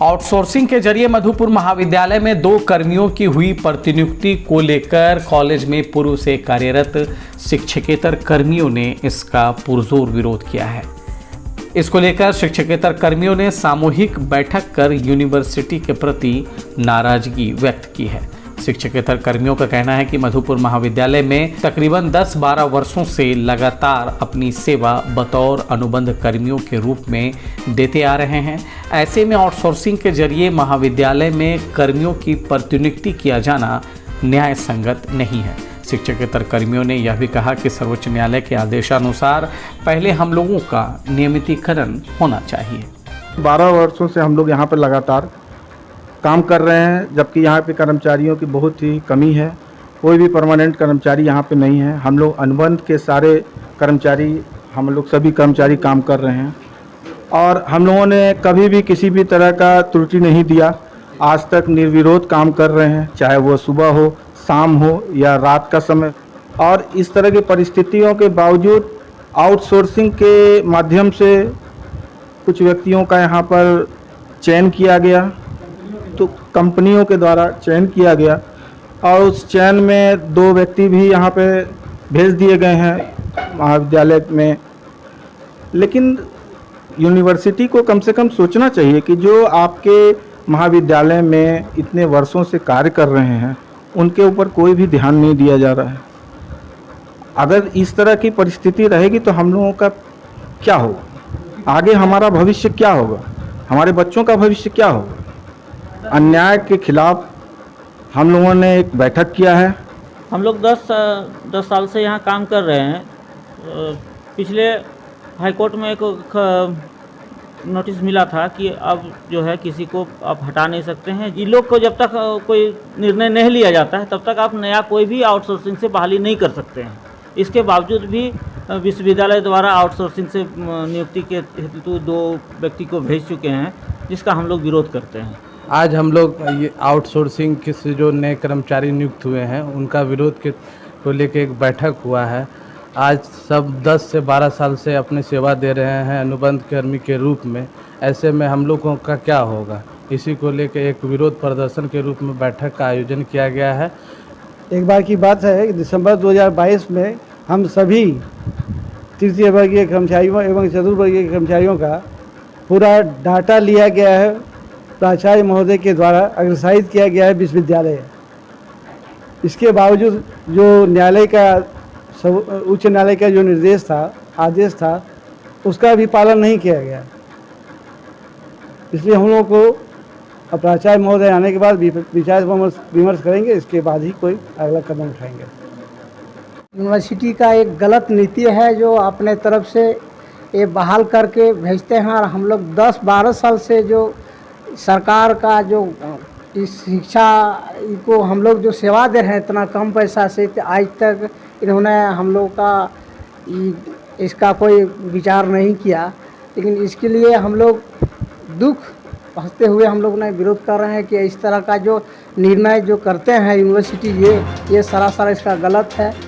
Outsourcing के जरिए मधुपुर महाविद्यालय में 2 कर्मियों की हुई प्रतिनियुक्ति को लेकर कॉलेज में पूर्व से कार्यरत शिक्षकेतर कर्मियों ने इसका पुरजोर विरोध किया है। इसको लेकर शिक्षकेतर कर्मियों ने सामूहिक बैठक कर यूनिवर्सिटी के प्रति नाराजगी व्यक्त की है। शिक्षकेतर कर्मियों का कहना है कि मधुपुर महाविद्यालय में तकरीबन 10-12 वर्षों से लगातार अपनी सेवा बतौर अनुबंध कर्मियों के रूप में देते आ रहे हैं। ऐसे में आउटसोर्सिंग के जरिए महाविद्यालय में कर्मियों की प्रतिनियुक्ति किया जाना न्याय संगत नहीं है। शिक्षकेतर कर्मियों ने यह भी कहा कि सर्वोच्च न्यायालय के आदेशानुसार पहले हम लोगों का नियमितीकरण होना चाहिए। 12 वर्षों से हम लोग यहाँ पर लगातार काम कर रहे हैं, जबकि यहाँ पे कर्मचारियों की बहुत ही कमी है। कोई भी परमानेंट कर्मचारी यहाँ पे नहीं है। हम लोग अनुबंध के सारे कर्मचारी, हम लोग सभी कर्मचारी काम कर रहे हैं और हम लोगों ने कभी भी किसी भी तरह का त्रुटि नहीं दिया। आज तक निर्विरोध काम कर रहे हैं, चाहे वो सुबह हो, शाम हो या रात का समय। और इस तरह की परिस्थितियों के बावजूद आउटसोर्सिंग के माध्यम से कुछ व्यक्तियों का यहाँ पर चयन किया गया, तो कंपनियों के द्वारा चयन किया गया और उस चयन में 2 व्यक्ति भी यहाँ पे भेज दिए गए हैं महाविद्यालय में। लेकिन यूनिवर्सिटी को कम से कम सोचना चाहिए कि जो आपके महाविद्यालय में इतने वर्षों से कार्य कर रहे हैं उनके ऊपर कोई भी ध्यान नहीं दिया जा रहा है। अगर इस तरह की परिस्थिति रहेगी तो हम लोगों का क्या होगा, आगे हमारा भविष्य क्या होगा, हमारे बच्चों का भविष्य क्या होगा। अन्याय के खिलाफ हम लोगों ने एक बैठक किया है। हम लोग 10 साल से यहाँ काम कर रहे हैं। पिछले हाईकोर्ट में एक नोटिस मिला था कि अब जो है किसी को आप हटा नहीं सकते हैं। इन लोग को जब तक कोई निर्णय नहीं लिया जाता है तब तक आप नया कोई भी आउटसोर्सिंग से बहाली नहीं कर सकते हैं। इसके बावजूद भी विश्वविद्यालय द्वारा आउटसोर्सिंग से नियुक्ति के हेतु 2 व्यक्ति को भेज चुके हैं, जिसका हम लोग विरोध करते हैं। आज हम लोग ये आउटसोर्सिंग के से जो नए कर्मचारी नियुक्त हुए हैं उनका विरोध को लेकर एक बैठक हुआ है। आज सब 10 से 12 साल से अपनी सेवा दे रहे हैं अनुबंध कर्मी के रूप में। ऐसे में हम लोगों का क्या होगा, इसी को लेकर एक विरोध प्रदर्शन के रूप में बैठक का आयोजन किया गया है। एक बार की बात है कि दिसंबर 2022 में हम सभी तृतीय वर्गीय कर्मचारियों एवं चतुर्वर्गीय कर्मचारियों का पूरा डाटा लिया गया है, प्राचार्य महोदय के द्वारा अग्रसारित किया गया है विश्वविद्यालय। इसके बावजूद जो न्यायालय का उच्च न्यायालय का जो निर्देश था, आदेश था, उसका भी पालन नहीं किया गया। इसलिए हम लोगों को प्राचार्य महोदय आने के बाद विचार विमर्श करेंगे, इसके बाद ही कोई अगला कदम उठाएंगे। यूनिवर्सिटी का एक गलत नीति है जो अपने तरफ से ये बहाल करके भेजते हैं और हम लोग 10-12 साल से जो सरकार का जो इस शिक्षा को हम लोग जो सेवा दे रहे हैं इतना कम पैसा से, आज तक इन्होंने हम लोग का इसका कोई विचार नहीं किया। लेकिन इसके लिए हम लोग दुख हंसते हुए हम लोग ने विरोध कर रहे हैं कि इस तरह का जो निर्णय जो करते हैं यूनिवर्सिटी, ये सरासर इसका गलत है।